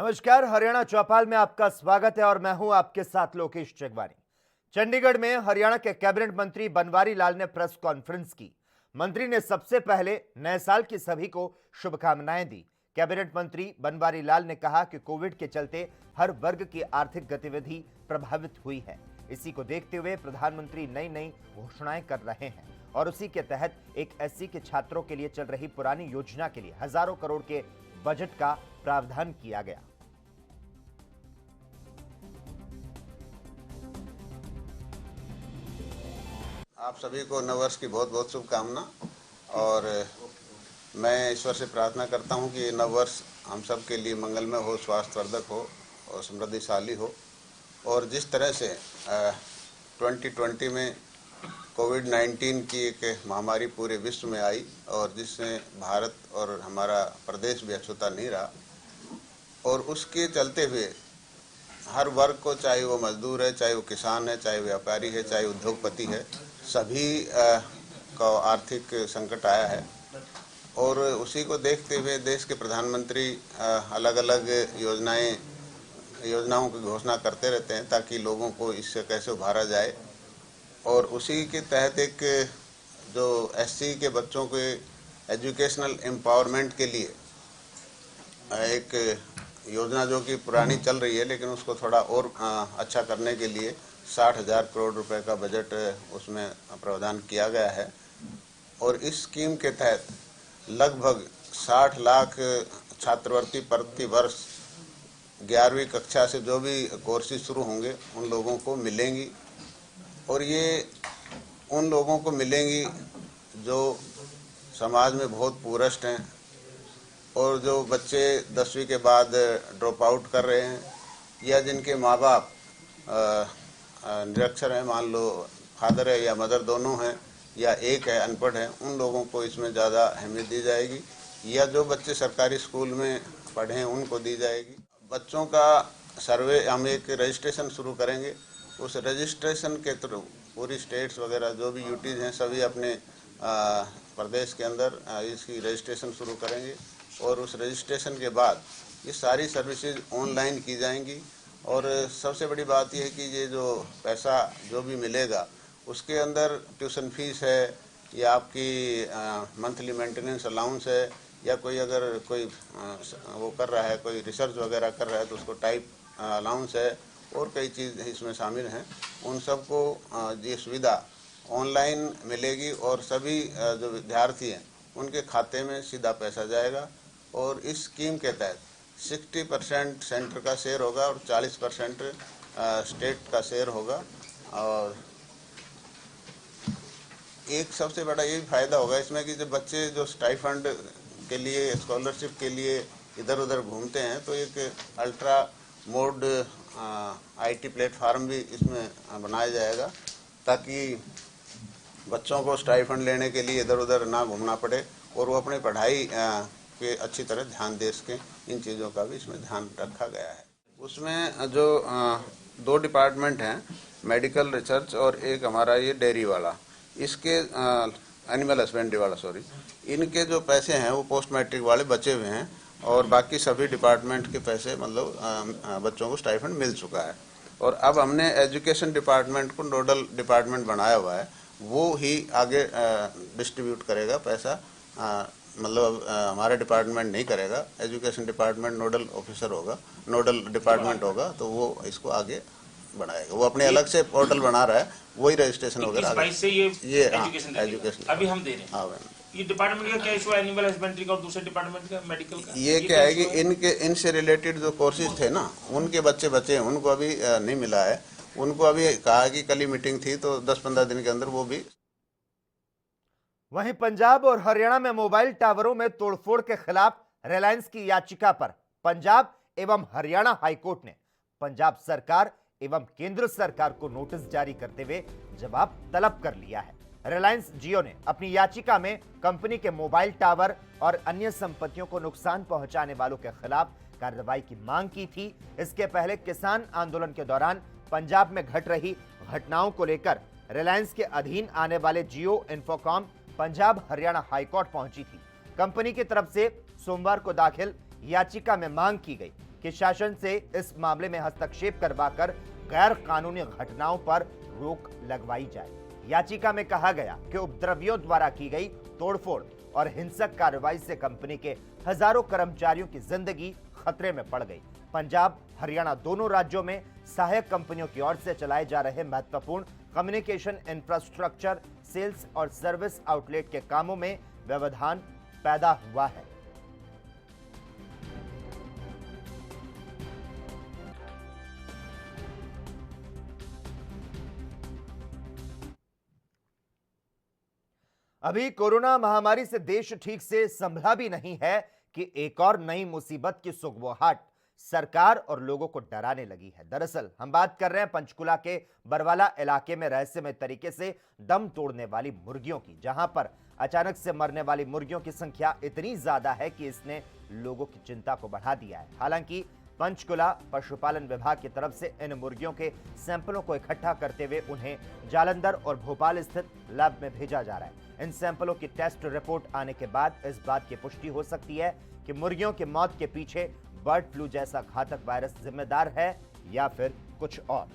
नमस्कार, हरियाणा चौपाल में आपका स्वागत है और मैं हूं आपके साथ लोकेश जगवानी। चंडीगढ़ में हरियाणा के कैबिनेट मंत्री बनवारी लाल ने प्रेस कॉन्फ्रेंस की। मंत्री ने सबसे पहले नए साल की सभी को शुभकामनाएं दी। कैबिनेट मंत्री बनवारी लाल ने कहा कि कोविड के चलते हर वर्ग की आर्थिक गतिविधि प्रभावित हुई है। इसी को देखते हुए प्रधानमंत्री नई नई घोषणाएं कर रहे हैं और उसी के तहत एक एससी के छात्रों के लिए चल रही पुरानी योजना के लिए हजारों करोड़ के बजट का प्रावधान किया गया। आप सभी को नववर्ष की बहुत बहुत शुभकामना। और मैं ईश्वर से प्रार्थना करता हूं कि नववर्ष हम सब के लिए मंगलमय हो, स्वास्थ्यवर्धक हो और समृद्धिशाली हो। और जिस तरह से 2020 में कोविड-19 की एक महामारी पूरे विश्व में आई और जिससे भारत और हमारा प्रदेश भी अछूता नहीं रहा, और उसके चलते हुए हर वर्ग को, चाहे वो मजदूर है, चाहे वो किसान है, चाहे व्यापारी है, चाहे उद्योगपति है, सभी को आर्थिक संकट आया है। और उसी को देखते हुए देश के प्रधानमंत्री अलग अलग योजनाओं की घोषणा करते रहते हैं ताकि लोगों को इससे कैसे उभारा जाए। और उसी के तहत एक जो एससी के बच्चों के एजुकेशनल एम्पावरमेंट के लिए एक योजना जो कि पुरानी चल रही है लेकिन उसको थोड़ा और अच्छा करने के लिए 60,000 करोड़ रुपए का बजट उसमें प्रावधान किया गया है। और इस स्कीम के तहत लगभग 60 लाख छात्रवृत्ति प्रति वर्ष 11वीं कक्षा से जो भी कोर्सेज शुरू होंगे उन लोगों को मिलेंगी। और ये उन लोगों को मिलेंगी जो समाज में बहुत पुरस्ट हैं और जो बच्चे 10वीं के बाद ड्रॉप आउट कर रहे हैं या जिनके माँ बाप निरक्षर हैं, मान लो फादर है या मदर दोनों हैं या एक है अनपढ़ है, उन लोगों को इसमें ज़्यादा अहमियत दी जाएगी। या जो बच्चे सरकारी स्कूल में पढ़े हैं उनको दी जाएगी। बच्चों का सर्वे हम एक रजिस्ट्रेशन शुरू करेंगे। उस रजिस्ट्रेशन के थ्रू पूरी स्टेट्स वगैरह जो भी यूटीज़ हैं सभी अपने प्रदेश के अंदर इसकी रजिस्ट्रेशन शुरू करेंगे। और उस रजिस्ट्रेशन के बाद ये सारी सर्विसेज ऑनलाइन की जाएंगी। और सबसे बड़ी बात यह है कि ये जो पैसा जो भी मिलेगा उसके अंदर ट्यूशन फीस है या आपकी मंथली मेंटेनेंस अलाउंस है या कोई अगर कोई वो कर रहा है, कोई रिसर्च वगैरह कर रहा है तो उसको टाइप अलाउंस है और कई चीज़ इसमें शामिल हैं। उन सबको ये सुविधा ऑनलाइन मिलेगी और सभी जो विद्यार्थी हैं उनके खाते में सीधा पैसा जाएगा। और इस स्कीम के तहत 60% सेंटर का शेयर होगा और 40% स्टेट का शेयर होगा। और एक सबसे बड़ा ये फायदा होगा इसमें कि जब बच्चे जो स्टाइफंड के लिए, स्कॉलरशिप के लिए इधर उधर घूमते हैं तो एक अल्ट्रा मोड आईटी प्लेटफार्म भी इसमें बनाया जाएगा ताकि बच्चों को स्टाइफंड लेने के लिए इधर उधर ना घूमना पड़े और वो अपनी पढ़ाई पे अच्छी तरह ध्यान दे सकें। इन चीज़ों का भी इसमें ध्यान रखा गया है। उसमें जो 2 डिपार्टमेंट हैं, मेडिकल रिसर्च और एक हमारा ये डेयरी वाला, इसके एनिमल हस्बेंड्री वाला सॉरी, इनके जो पैसे हैं वो पोस्ट मैट्रिक वाले बचे हुए हैं और बाकी सभी डिपार्टमेंट के पैसे मतलब बच्चों को स्टाइफंड मिल चुका है। और अब हमने एजुकेशन डिपार्टमेंट को नोडल डिपार्टमेंट बनाया हुआ है, वो ही आगे डिस्ट्रीब्यूट करेगा पैसा। मतलब हमारा डिपार्टमेंट नहीं करेगा, एजुकेशन डिपार्टमेंट नोडल ऑफिसर होगा, नोडल डिपार्टमेंट होगा तो वो इसको आगे बढ़ाएगा। वो अपने अलग से पोर्टल बना रहा है, वही रजिस्ट्रेशन वगैरह से ये एजुकेशन अभी हम दे रहे हैं। हाँ, ये डिपार्टमेंट का क्या इशू है एनिमल हस्बेंड्री का और दूसरे डिपार्टमेंट का मेडिकल का? ये क्या है कि इनसे रिलेटेड जो कोर्सेज थे ना, उनके बच्चे हैं, उनको अभी नहीं मिला है। उनको अभी कहा कि कल ही मीटिंग थी तो 10-15 दिन के अंदर वो भी। वहीं पंजाब और हरियाणा में मोबाइल टावरों में तोड़फोड़ के खिलाफ रिलायंस की याचिका पर पंजाब एवं हरियाणा हाईकोर्ट ने पंजाब सरकार एवं केंद्र सरकार को नोटिस जारी करते हुए जवाब तलब कर लिया है। रिलायंस जियो ने अपनी याचिका में कंपनी के मोबाइल टावर और अन्य संपत्तियों को नुकसान पहुंचाने वालों के खिलाफ कार्रवाई की मांग की थी। इसके पहले किसान आंदोलन के दौरान पंजाब में घट रही घटनाओं को लेकर रिलायंस के अधीन आने वाले जियो इन्फोकॉम पंजाब हरियाणा हाईकोर्ट पहुंची थी। कंपनी की तरफ से सोमवार को दाखिल याचिका में मांग की गई कि शासन से इस मामले में हस्तक्षेप करवाकर गैर कानूनी घटनाओं पर रोक लगवाई जाए। याचिका में कहा गया कि उपद्रवियों द्वारा की गई तोड़फोड़ और हिंसक कार्रवाई से कंपनी के हजारों कर्मचारियों की जिंदगी खतरे में पड़ गई। पंजाब, हरियाणा दोनों राज्यों में सहायक कंपनियों की ओर से चलाए जा रहे महत्वपूर्ण कम्युनिकेशन इंफ्रास्ट्रक्चर, सेल्स और सर्विस आउटलेट के कामों में व्यवधान पैदा हुआ है। अभी कोरोना महामारी से देश ठीक से संभला भी नहीं है कि एक और नई मुसीबत की सुगबुगाहट सरकार और लोगों को डराने लगी है। दरअसल हम बात कर रहे हैं पंचकुला के बरवाला इलाके में रहस्यमय तरीके से दम तोड़ने वाली मुर्गियों की, जहां पर अचानक से मरने वाली मुर्गियों की संख्या इतनी ज्यादा है कि इसने लोगों की चिंता को बढ़ा दिया है। हालांकि पंचकुला पशुपालन विभाग की तरफ से इन मुर्गियों के सैंपलों को इकट्ठा करते हुए उन्हें जालंधर और भोपाल स्थित लैब में भेजा जा रहा है। इन सैंपलों की टेस्ट रिपोर्ट आने के बाद इस बात की पुष्टि हो सकती है कि मुर्गियों की मौत के पीछे बर्ड फ्लू जैसा घातक वायरस जिम्मेदार है या फिर कुछ और।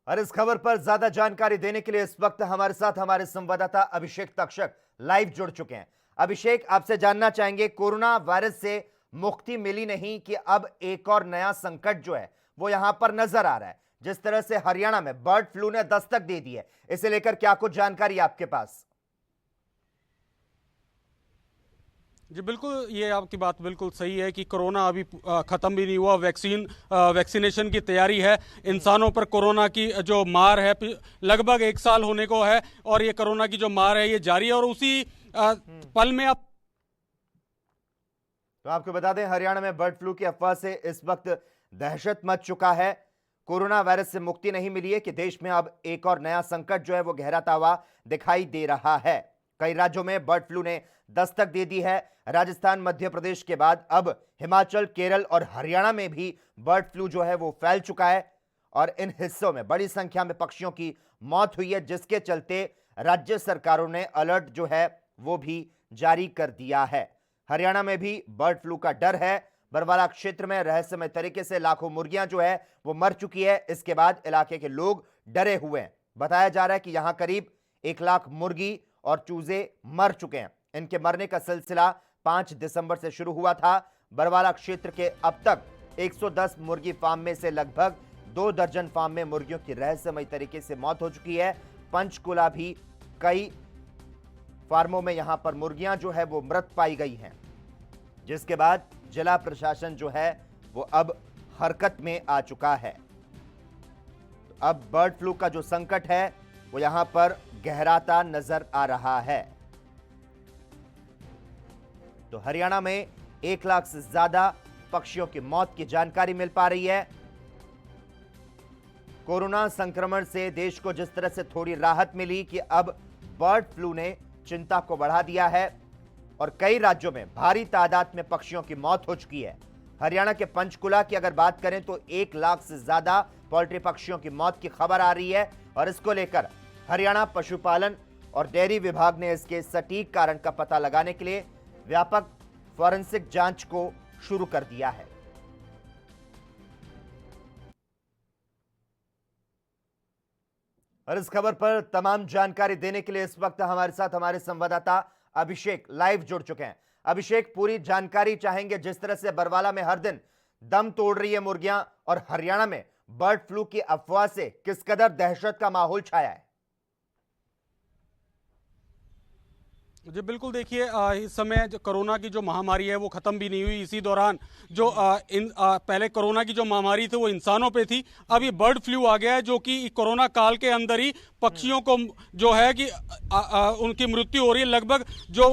और इस खबर पर ज्यादा जानकारी देने के लिए इस वक्त हमारे साथ हमारे संवाददाता अभिषेक तक्षक लाइव जुड़ चुके हैं। अभिषेक, आपसे जानना चाहेंगे, कोरोना वायरस से मुक्ति मिली नहीं कि अब एक और नया संकट जो है वो यहां पर नजर आ रहा है। जिस तरह से हरियाणा में बर्ड फ्लू ने दस्तक दे दी है, इसे लेकर क्या कुछ जानकारी आपके पास? जी बिल्कुल, ये आपकी बात बिल्कुल सही है कि कोरोना अभी ख़त्म भी नहीं हुआ। वैक्सीनेशन की तैयारी है। इंसानों पर कोरोना की जो मार है लगभग 1 साल होने को है और ये कोरोना की जो मार है ये जारी है और उसी पल में आप तो आपको बता दें, हरियाणा में बर्ड फ्लू की अफवाह से इस वक्त दहशत मच चुका है। कोरोना वायरस से मुक्ति नहीं मिली है कि देश में अब एक और नया संकट जो है वो गहराता हुआ दिखाई दे रहा है। कई राज्यों में बर्ड फ्लू ने दस्तक दे दी है। राजस्थान, मध्य प्रदेश के बाद अब हिमाचल, केरल और हरियाणा में भी बर्ड फ्लू जो है वो फैल चुका है और इन हिस्सों में बड़ी संख्या में पक्षियों की मौत हुई है, जिसके चलते राज्य सरकारों ने अलर्ट जो है वो भी जारी कर दिया है। हरियाणा में भी बर्ड फ्लू का डर है। बरवाला क्षेत्र में रहस्यमय तरीके से लाखों मुर्गियां जो है वो मर चुकी है। इसके बाद इलाके के लोग डरे हुए हैं। बताया जा रहा है कि यहां करीब 1 लाख मुर्गी और चूजे मर चुके हैं। इनके मरने का सिलसिला 5 दिसंबर से शुरू हुआ था। बरवाला क्षेत्र के अब तक 110 मुर्गी फार्म में से लगभग 2 दर्जन फार्म में मुर्गियों की रहस्यमय तरीके से मौत हो चुकी है। पंचकुला भी कई फार्मों में यहां पर मुर्गियां जो है वो मृत पाई गई हैं, जिसके बाद जिला प्रशासन जो है वो अब हरकत में आ चुका है। तो अब बर्ड फ्लू का जो संकट है वो यहां पर गहराता नजर आ रहा है। तो हरियाणा में 1 लाख से ज्यादा पक्षियों की मौत की जानकारी मिल पा रही है। कोरोना संक्रमण से देश को जिस तरह से थोड़ी राहत मिली कि अब बर्ड फ्लू ने चिंता को बढ़ा दिया है और कई राज्यों में भारी तादाद में पक्षियों की मौत हो चुकी है। हरियाणा के पंचकुला की अगर बात करें तो 1 लाख से ज्यादा पोल्ट्री पक्षियों की मौत की खबर आ रही है और इसको लेकर हरियाणा पशुपालन और डेयरी विभाग ने इसके सटीक कारण का पता लगाने के लिए व्यापक फॉरेंसिक जांच को शुरू कर दिया है। और इस खबर पर तमाम जानकारी देने के लिए इस वक्त हमारे साथ हमारे संवाददाता अभिषेक लाइव जुड़ चुके हैं। अभिषेक, पूरी जानकारी चाहेंगे, जिस तरह से बरवाला में हर दिन दम तोड़ रही है मुर्गियां और हरियाणा में बर्ड फ्लू की अफवाह से किस कदर दहशत का माहौल छाया है। जी बिल्कुल, देखिए इस समय जो कोरोना की जो महामारी है वो ख़त्म भी नहीं हुई। इसी दौरान जो पहले कोरोना की जो महामारी थी वो इंसानों पे थी, अब ये बर्ड फ्लू आ गया है जो कि कोरोना काल के अंदर ही पक्षियों को जो है कि उनकी मृत्यु हो रही है। लगभग जो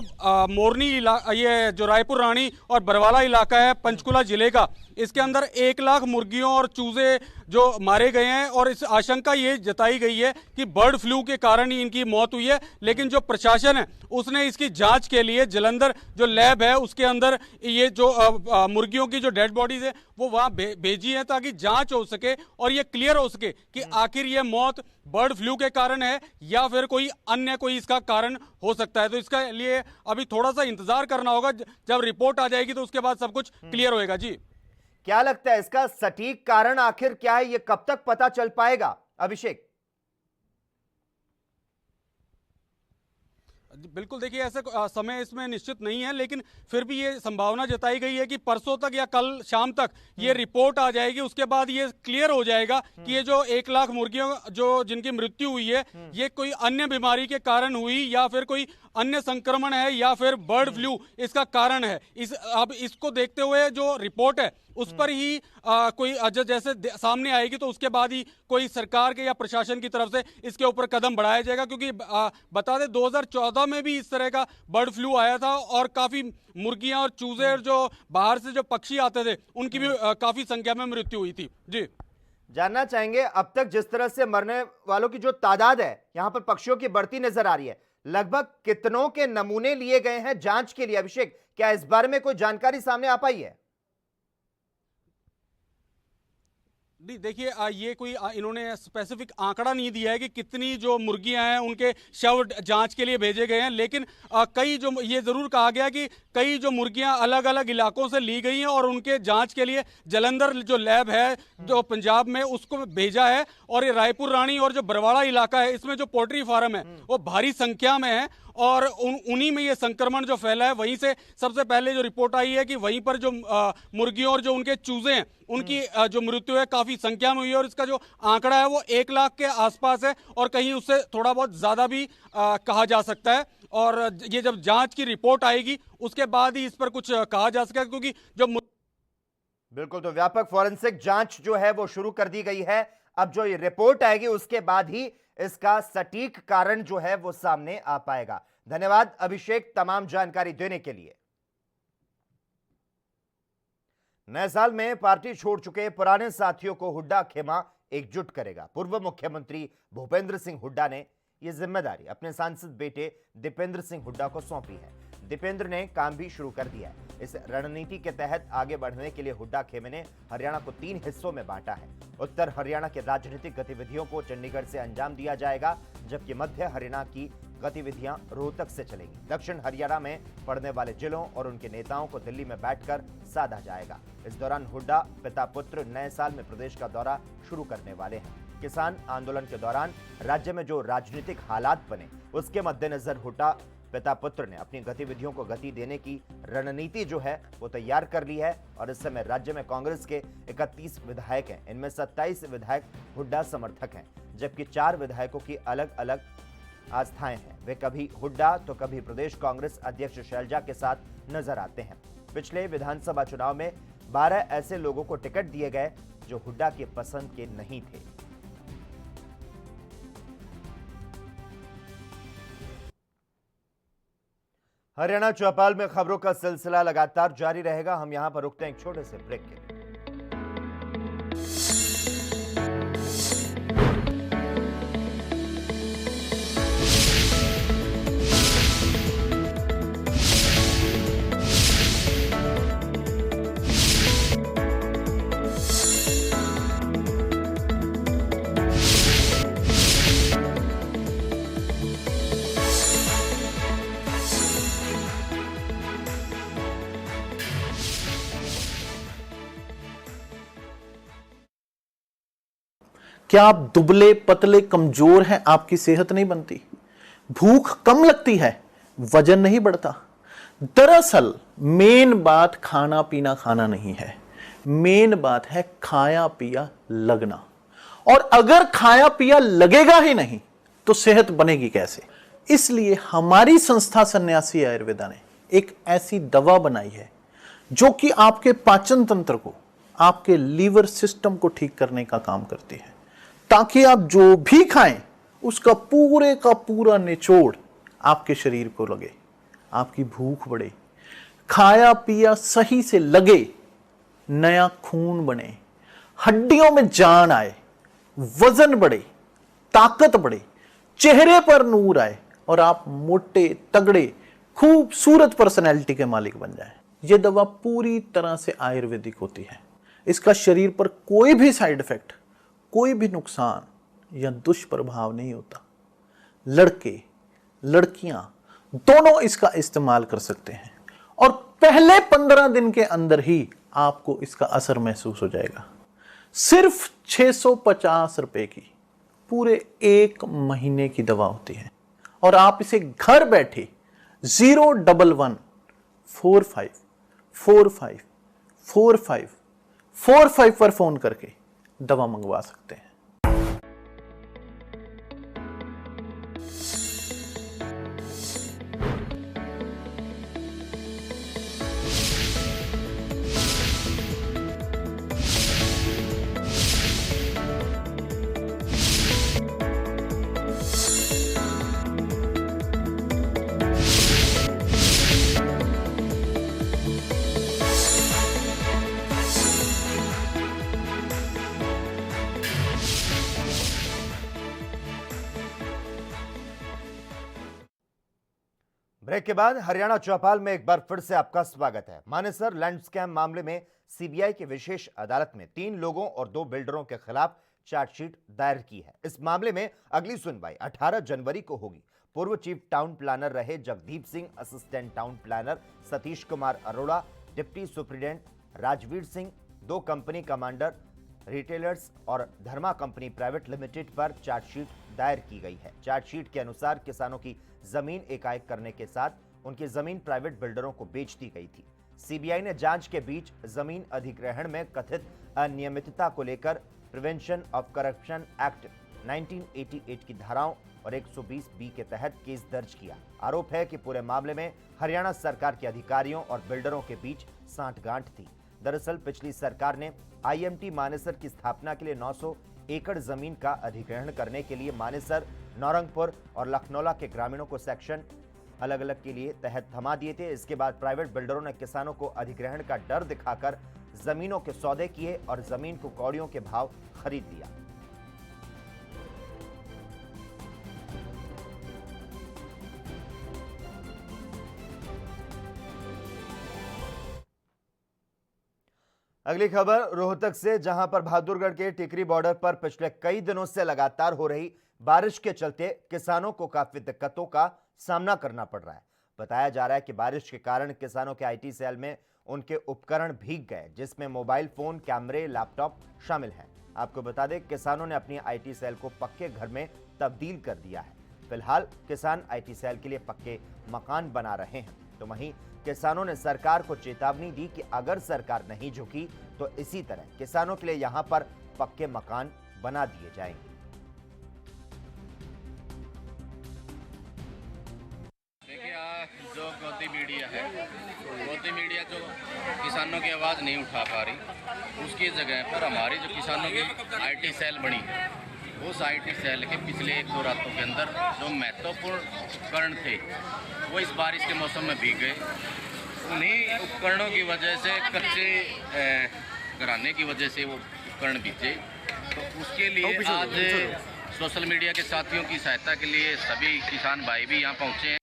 मोरनी ये जो रायपुर रानी और बरवाला इलाका है पंचकुला जिले का, इसके अंदर 1 लाख मुर्गियों और चूजे जो मारे गए हैं और इस आशंका ये जताई गई है कि बर्ड फ्लू के कारण ही इनकी मौत हुई है। लेकिन जो प्रशासन है उसने इसकी जांच के लिए जलंधर जो लैब है उसके अंदर ये जो मुर्गियों की जो डेड बॉडीज है वो वहां भेजी है ताकि जांच हो सके और ये क्लियर हो सके कि आखिर ये मौत बर्ड फ्लू के कारण है या फिर कोई अन्य कोई इसका कारण हो सकता है। तो इसका लिए अभी थोड़ा सा इंतजार करना होगा, जब रिपोर्ट आ जाएगी तो उसके बाद सब कुछ क्लियर होएगा। जी, क्या लगता है इसका सटीक कारण आखिर क्या है, ये कब तक पता चल पाएगा अभिषेक? बिल्कुल, देखिए ऐसा समय इसमें निश्चित नहीं है, लेकिन फिर भी ये संभावना जताई गई है कि परसों तक या कल शाम तक ये रिपोर्ट आ जाएगी। उसके बाद ये क्लियर हो जाएगा कि ये जो 1 लाख मुर्गियों जो जिनकी मृत्यु हुई है ये कोई अन्य बीमारी के कारण हुई या फिर कोई अन्य संक्रमण है या फिर बर्ड फ्लू इसका कारण है। अब इसको देखते हुए जो रिपोर्ट है उस पर ही कोई जैसे सामने आएगी तो उसके बाद ही कोई सरकार के या प्रशासन की तरफ से इसके ऊपर कदम बढ़ाया जाएगा। क्योंकि बता दें 2014 में भी इस तरह का बर्ड फ्लू आया था और काफी मुर्गियां और चूजे जो बाहर से जो पक्षी आते थे उनकी भी काफी संख्या में मृत्यु हुई थी। जी, जानना चाहेंगे अब तक जिस तरह से मरने वालों की जो तादाद है यहां पर पक्षियों की बढ़ती नजर आ रही है, लगभग कितनों के नमूने लिए गए हैं जांच के लिए? अभिषेक, क्या इस बारे में कोई जानकारी सामने आ पाई है? देखिए ये कोई इन्होंने स्पेसिफिक आंकड़ा नहीं दिया है कि कितनी जो मुर्गियां हैं उनके शव जांच के लिए भेजे गए हैं, लेकिन कई जो ये जरूर कहा गया कि कई जो मुर्गियां अलग अलग इलाकों से ली गई हैं और उनके जांच के लिए जलंधर जो लैब है जो पंजाब में उसको भेजा है। और ये रायपुर रानी और जो बरवाड़ा इलाका है इसमें जो पोल्ट्री फार्म है वो भारी संख्या में है और उन्हीं में ये संक्रमण जो फैला है। वहीं से सबसे पहले जो रिपोर्ट आई है कि वहीं पर जो मुर्गियों और जो उनके चूजे हैं उनकी जो मृत्यु है काफी संख्या में हुई है और इसका जो आंकड़ा है वो 1 लाख के आसपास है और कहीं उससे थोड़ा बहुत ज्यादा भी कहा जा सकता है। और ये जब जांच की रिपोर्ट आएगी उसके बाद ही इस पर कुछ कहा जा सकेगा, क्योंकि जो बिल्कुल, तो व्यापक फॉरेंसिक जांच जो है वो शुरू कर दी गई है। अब जो ये रिपोर्ट आएगी उसके बाद ही इसका सटीक कारण जो है वो सामने आ पाएगा। धन्यवाद अभिषेक तमाम जानकारी देने के लिए। नए साल में पार्टी छोड़ चुके पुराने साथियों को हुड्डा खेमा एकजुट करेगा। पूर्व मुख्यमंत्री भूपेंद्र सिंह हुड्डा ने यह जिम्मेदारी अपने सांसद बेटे दीपेंद्र सिंह हुड्डा को सौंपी है। दीपेंद्र ने काम भी शुरू कर दिया है। इस रणनीति के तहत आगे बढ़ने के लिए हुड्डा खेमे ने हरियाणा को 3 हिस्सों में बांटा है। उत्तर हरियाणा के राजनीतिक गतिविधियों को चंडीगढ़ से अंजाम दिया जाएगा, जबकि मध्य हरियाणा की गतिविधियां रोहतक से चलेंगी। दक्षिण हरियाणा में पड़ने वाले जिलों और उनके नेताओं को दिल्ली में बैठकर साधा जाएगा। इस दौरान हुड्डा पिता पुत्र नए साल में प्रदेश का दौरा शुरू करने वाले हैं। किसान आंदोलन के दौरान राज्य में जो राजनीतिक हालात बने उसके मद्देनजर हुड्डा पिता पुत्र ने अपनी गतिविधियों को गति देने की रणनीति जो है वो तैयार कर ली है। और इस समय राज्य में कांग्रेस के 31 विधायक हैं। इनमें 27 विधायक हुड्डा समर्थक हैं, जबकि 4 विधायकों की अलग अलग आस्थाएं हैं। वे कभी हुड्डा तो कभी प्रदेश कांग्रेस अध्यक्ष शैलजा के साथ नजर आते हैं। पिछले विधानसभा चुनाव में 12 ऐसे लोगों को टिकट दिए गए जो हुड्डा के पसंद के नहीं थे। हरियाणा चौपाल में खबरों का सिलसिला लगातार जारी रहेगा। हम यहां पर रुकते हैं एक छोटे से ब्रेक के लिए। क्या आप दुबले पतले कमजोर हैं? आपकी सेहत नहीं बनती, भूख कम लगती है, वजन नहीं बढ़ता। दरअसल मेन बात खाना पीना खाना नहीं है, मेन बात है खाया पिया लगना। और अगर खाया पिया लगेगा ही नहीं तो सेहत बनेगी कैसे? इसलिए हमारी संस्था सन्यासी आयुर्वेदा ने एक ऐसी दवा बनाई है जो कि आपके पाचन तंत्र को, आपके लीवर सिस्टम को ठीक करने का काम करती है, ताकि आप जो भी खाएं उसका पूरे का पूरा निचोड़ आपके शरीर को लगे, आपकी भूख बढ़े, खाया पिया सही से लगे, नया खून बने, हड्डियों में जान आए, वजन बढ़े, ताकत बढ़े, चेहरे पर नूर आए और आप मोटे, तगड़े, खूबसूरत पर्सनैलिटी के मालिक बन जाएं। यह दवा पूरी तरह से आयुर्वेदिक होती है। इसका शरीर पर कोई भी साइड इफेक्ट, कोई भी नुकसान या दुष्प्रभाव नहीं होता। लड़के, लड़कियां दोनों इसका इस्तेमाल कर सकते हैं और पहले 15 दिन के अंदर ही आपको इसका असर महसूस हो जाएगा। सिर्फ 650 रुपए की पूरे 1 महीने की दवा होती है और आप इसे घर बैठे 01145454545 पर फोन करके दवा मंगवा सकते हैं। ब्रेक के बाद हरियाणा चौपाल में एक बार फिर से आपका स्वागत है। मानेसर लैंड स्कैम मामले में सीबीआई की विशेष अदालत में 3 लोगों और 2 बिल्डरों के खिलाफ चार्जशीट दायर की है। इस मामले में अगली सुनवाई 18 जनवरी को होगी। पूर्व चीफ टाउन प्लानर रहे Jagdeep Singh, assistant town planner Satish Kumar Arora, deputy superintendent Rajveer Singh, 2 company commander, retailers और धर्मा कंपनी प्राइवेट लिमिटेड पर चार्जशीट दायर की गई है। चार्जशीट के अनुसार किसानों की जमीन एकाएक करने के साथ उनकी जमीन प्राइवेट बिल्डरों को बेच दी गई थी। सीबीआई ने जांच के बीच जमीन अधिग्रहण में कथित अनियमितता को लेकर प्रिवेंशन ऑफ करप्शन एक्ट 1988 की धाराओं और 120B के तहत केस दर्ज किया। आरोप है कि पूरे मामले में हरियाणा सरकार के अधिकारियों और बिल्डरों के बीच सांठगांठ थी। दरअसल पिछली सरकार ने आईएमटी मानेसर की स्थापना के लिए 900 एकड़ जमीन का अधिग्रहण करने के लिए मानेसर, नौरंगपुर और लखनौला के ग्रामीणों को सेक्शन अलग अलग के लिए तहत थमा दिए थे। इसके बाद प्राइवेट बिल्डरों ने किसानों को अधिग्रहण का डर दिखाकर जमीनों के सौदे किए और जमीन को कौड़ियों के भाव खरीद लिया। अगली खबर रोहतक से, जहां पर बहादुरगढ़ के टिकरी बॉर्डर पर पिछले कई दिनों से लगातार हो रही बारिश के चलते किसानों को काफी दिक्कतों का सामना करना पड़ रहा है। बताया जा रहा है कि बारिश के कारण किसानों के आईटी सेल में उनके उपकरण भीग गए, जिसमें मोबाइल फोन, कैमरे, लैपटॉप शामिल हैं। आपको बता दें, किसानों ने अपनी आईटी सेल को पक्के घर में तब्दील कर दिया है। फिलहाल किसान आईटी सेल के लिए पक्के मकान बना रहे हैं। तो वहीं किसानों ने सरकार को चेतावनी दी कि अगर सरकार नहीं झुकी तो इसी तरह किसानों के लिए यहां पर पक्के मकान बना दिए जाएंगे। जो गोदी मीडिया है, गोदी मीडिया जो किसानों की आवाज़ नहीं उठा पा रही, उसकी जगह पर हमारी जो किसानों की आईटी सेल बनी है, उस आईटी सेल के पिछले 1-2 रातों के अंदर जो महत्वपूर्ण उपकरण थे वो इस बारिश के मौसम में भीग गए। उन्हीं उपकरणों की वजह से, कच्चे घराने की वजह से वो उपकरण भीगे। तो उसके लिए आज सोशल मीडिया के साथियों की सहायता के लिए सभी किसान भाई भी यहाँ पहुँचे हैं।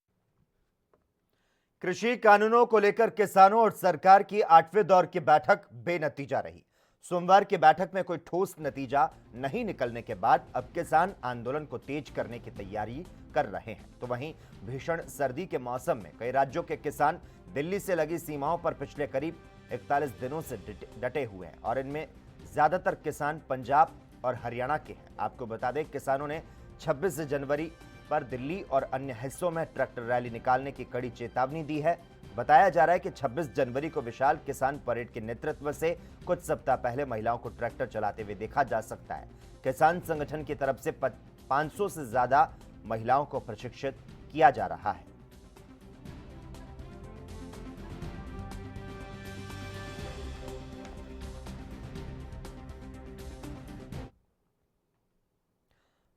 कृषि कानूनों को लेकर किसानों और सरकार की 8वें दौर की बैठक बेनतीजा रही। सोमवार की बैठक में कोई ठोस नतीजा नहीं निकलने के बाद अब किसान आंदोलन को तेज करने की तैयारी कर रहे हैं। तो वहीं भीषण सर्दी के मौसम में कई राज्यों के किसान दिल्ली से लगी सीमाओं पर पिछले करीब 41 दिनों से डटे हुए हैं और इनमें ज्यादातर किसान पंजाब और हरियाणा के हैं। आपको बता दें, किसानों ने 26 जनवरी पर दिल्ली और अन्य हिस्सों में ट्रैक्टर रैली निकालने की कड़ी चेतावनी दी है। बताया जा रहा है कि 26 जनवरी को विशाल किसान परेड के नेतृत्व से कुछ सप्ताह पहले महिलाओं को ट्रैक्टर चलाते हुए देखा जा सकता है। किसान संगठन की तरफ से 500 से ज्यादा महिलाओं को प्रशिक्षित किया जा रहा है।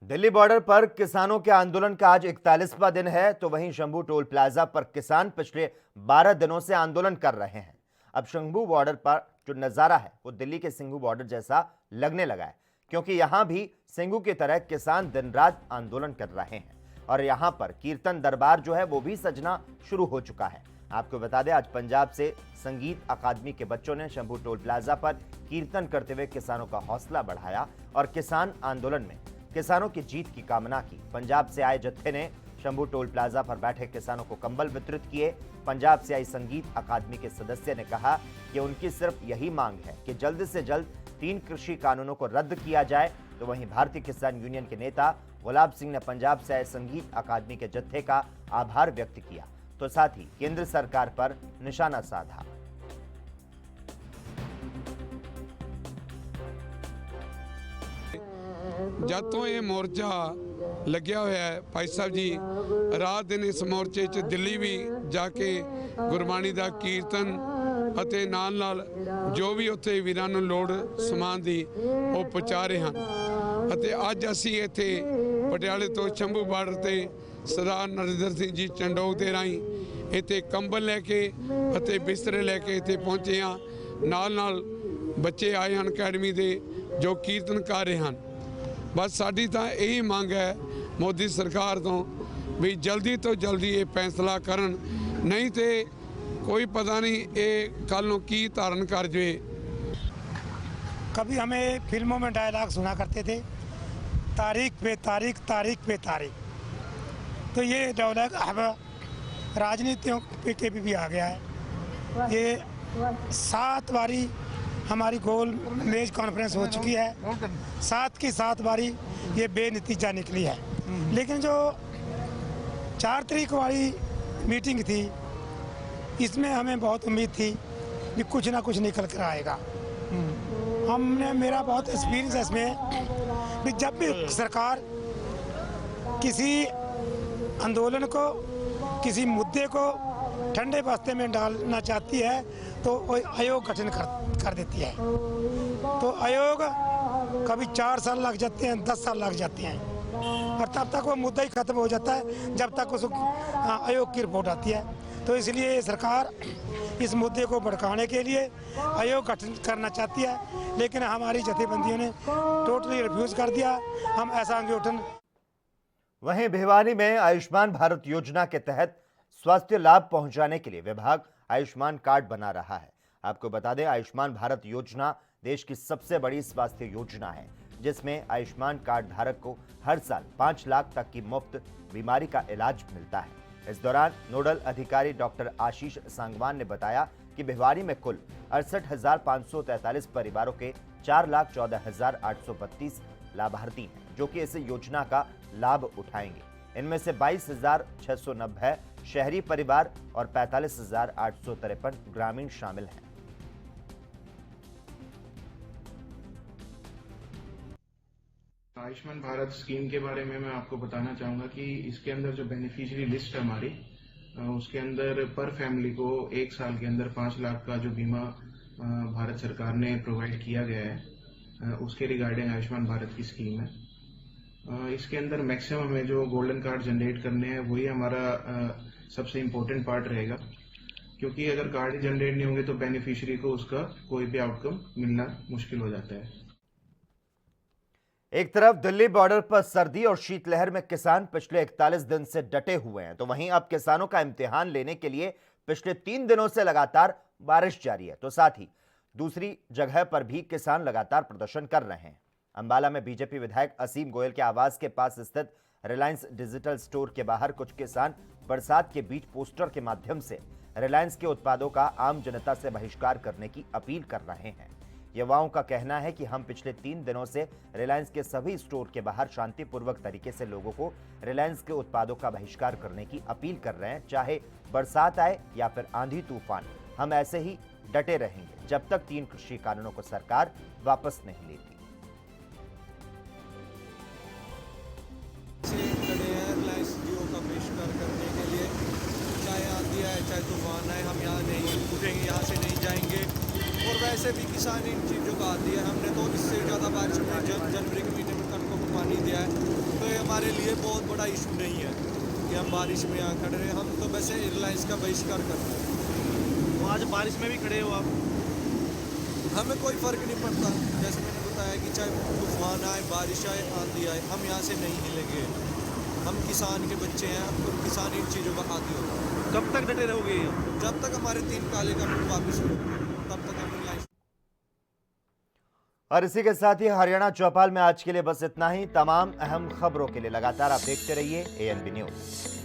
दिल्ली बॉर्डर पर किसानों के आंदोलन का आज 41वां दिन है। तो वहीं शंभू टोल प्लाजा पर किसान पिछले 12 दिनों से आंदोलन कर रहे हैं। अब शंभू बॉर्डर पर जो नज़ारा है वो दिल्ली के सिंघू बॉर्डर जैसा लगने लगा है, क्योंकि यहां भी सिंघू की तरह किसान दिन रात आंदोलन कर रहे हैं और यहां पर कीर्तन दरबार जो है वो भी सजना शुरू हो चुका है। आपको बता दें, आज पंजाब से संगीत अकादमी के बच्चों ने शंभू टोल प्लाजा पर कीर्तन करते हुए किसानों का हौसला बढ़ाया और किसान आंदोलन में किसानों की जीत की कामना की। पंजाब से आए जत्थे ने शंभू टोल प्लाजा पर बैठे किसानों को कंबल वितरित किए। पंजाब से आई संगीत अकादमी के सदस्य ने कहा कि उनकी सिर्फ यही मांग है कि जल्द से जल्द 3 कृषि कानूनों को रद्द किया जाए। तो वहीं भारतीय किसान यूनियन के नेता गुलाब सिंह ने पंजाब से आए संगीत अकादमी के जत्थे का आभार व्यक्त किया, तो साथ ही केंद्र सरकार पर निशाना साधा। जद तो ये मोर्चा लग्या होया है भाई साहब जी रात दिन इस मोर्चे च दिल्ली भी जाके गुरबाणी दा कीर्तन ਅਤੇ ਨਾਲ ਜੋ ਵੀ ਉੱਥੇ ਵੀਰਾਂ ਨੂੰ ਲੋੜ ਸਮਾਨ ਦੀ ਉਹ ਪਹੁੰਚਾ ਰਹੇ ਹਨ ਅਤੇ ਅੱਜ ਅਸੀਂ ਇੱਥੇ ਪਟਿਆਲੇ ਤੋਂ ਸ਼ੰਭੂ ਬਾਰਡਰ ਤੇ ਸਰਦਾਰ ਨਰਿੰਦਰ ਸਿੰਘ ਜੀ ਚੰਡੋਕ ਦੇ ਰਾਹੀਂ ਇੱਥੇ ਕੰਬਲ ਲੈ ਕੇ ਅਤੇ ਬਿਸਤਰੇ ਲੈ ਕੇ ਇੱਥੇ ਪਹੁੰਚੇ ਹਾਂ। ਨਾਲ ਬੱਚੇ ਆਏ ਹਨ ਅਕੈਡਮੀ ਦੇ ਜੋ ਕੀਰਤਨ ਕਰ ਰਹੇ ਹਨ। ਬਸ ਸਾਡੀ ਤਾਂ ਇਹੀ ਮੰਗ ਹੈ ਮੋਦੀ ਸਰਕਾਰ ਤੋਂ ਵੀ ਜਲਦੀ ਤੋਂ ਜਲਦੀ ਇਹ ਫੈਸਲਾ ਕਰਨ, ਨਹੀਂ ਤੇ कोई पता नहीं ये कल की धारण कर जाए। कभी हमें फिल्मों में डायलॉग सुना करते थे, तारीख पे तारीख, तारीख पे तारीख। तो ये डायलॉग अब राजनीतियों के भी आ गया है। ये 7 बारी हमारी गोल मेज कॉन्फ्रेंस हो चुकी है, 7 की 7 बारी ये बेनतीजा निकली है। लेकिन जो 4 तारीख वाली मीटिंग थी इसमें हमें बहुत उम्मीद थी कि कुछ ना कुछ निकल कर आएगा। मेरा बहुत एक्सपीरियंस है इसमें कि जब भी सरकार किसी आंदोलन को, किसी मुद्दे को ठंडे बस्ते में डालना चाहती है तो वो आयोग गठन कर देती है। तो आयोग कभी 4 साल लग जाते हैं, 10 साल लग जाते हैं और तब तक वो मुद्दा ही खत्म हो जाता है जब तक उस आयोग की रिपोर्ट आती है। तो इसलिए सरकार इस मुद्दे को भड़काने के लिए आयोग गठन करना चाहती है, लेकिन हमारी जथेबंदियों ने टोटली रिफ्यूज कर दिया। हम ऐसा आंदोलन। वहीं भिवानी में आयुष्मान भारत योजना के तहत स्वास्थ्य लाभ पहुंचाने के लिए विभाग आयुष्मान कार्ड बना रहा है। आपको बता दें, आयुष्मान भारत योजना देश की सबसे बड़ी स्वास्थ्य योजना है, जिसमें आयुष्मान कार्ड धारक को हर साल 5 लाख तक की मुफ्त बीमारी का इलाज मिलता है। इस दौरान नोडल अधिकारी डॉक्टर आशीष सांगवान ने बताया कि भिवानी में कुल 68,543 परिवारों के 4,14,832 लाभार्थी हैं, जो कि इस योजना का लाभ उठाएंगे। इनमें से 22,690 शहरी परिवार और 45,853 ग्रामीण शामिल हैं। आयुष्मान भारत स्कीम के बारे में मैं आपको बताना चाहूँगा कि इसके अंदर जो बेनिफिशियरी लिस्ट है हमारी, उसके अंदर पर फैमिली को 1 साल के अंदर 5 लाख का जो बीमा भारत सरकार ने प्रोवाइड किया गया है, उसके रिगार्डिंग आयुष्मान भारत की स्कीम है। इसके अंदर मैक्सिमम हमें जो गोल्डन कार्ड जनरेट करने हैं वही हमारा सबसे इम्पोर्टेंट पार्ट रहेगा, क्योंकि अगर कार्ड जनरेट नहीं होंगे तो बेनिफिशियरी को उसका कोई भी आउटकम मिलना मुश्किल हो जाता है। एक तरफ दिल्ली बॉर्डर पर सर्दी और शीतलहर में किसान पिछले 41 दिन से डटे हुए हैं, तो वहीं अब किसानों का इम्तिहान लेने के लिए पिछले 3 दिनों से लगातार बारिश जारी है। तो साथ ही दूसरी जगह पर भी किसान लगातार प्रदर्शन कर रहे हैं। अंबाला में बीजेपी विधायक असीम गोयल के आवास के पास स्थित रिलायंस डिजिटल स्टोर के बाहर कुछ किसान बरसात के बीच पोस्टर के माध्यम से रिलायंस के उत्पादों का आम जनता से बहिष्कार करने की अपील कर रहे हैं। युवाओं का कहना है कि हम पिछले 3 दिनों से रिलायंस के सभी स्टोर के बाहर शांतिपूर्वक तरीके से लोगों को रिलायंस के उत्पादों का बहिष्कार करने की अपील कर रहे हैं। चाहे बरसात आए या फिर आंधी तूफान, हम ऐसे ही डटे रहेंगे जब तक 3 कृषि कानूनों को सरकार वापस नहीं लेती। रिलायंस जियो का बहिष्कार करने के लिए, चाहे आंधी आए चाहे तूफान आए, हम यहाँ नहीं उठेंगे, यहाँ से नहीं जाएंगे। और वैसे भी किसान इन चीज़ों का आदी है। हमने तो इससे ज़्यादा बारिश में जनवरी के महीने में कणकों को पानी दिया है, तो ये हमारे लिए बहुत बड़ा इशू नहीं है कि हम बारिश में यहाँ खड़े रहे। हम तो वैसे रिलायंस का बहिष्कार करते हैं। तो आज बारिश में भी खड़े हो आप? हमें कोई फ़र्क नहीं पड़ता। जैसे मैंने बताया कि चाहे तूफान आए, बारिश आए, आंधी आए, हम यहाँ से नहीं हिलेंगे। हम किसान के बच्चे हैं, हमको किसान इन चीज़ों का आदी होता है। कब तक डटे रहोगे? जब तक हमारे 3 काले कानून वापस हो, तब तक हम लाइन। और इसी के साथ ही हरियाणा चौपाल में आज के लिए बस इतना ही। तमाम अहम खबरों के लिए लगातार आप देखते रहिए ANB न्यूज।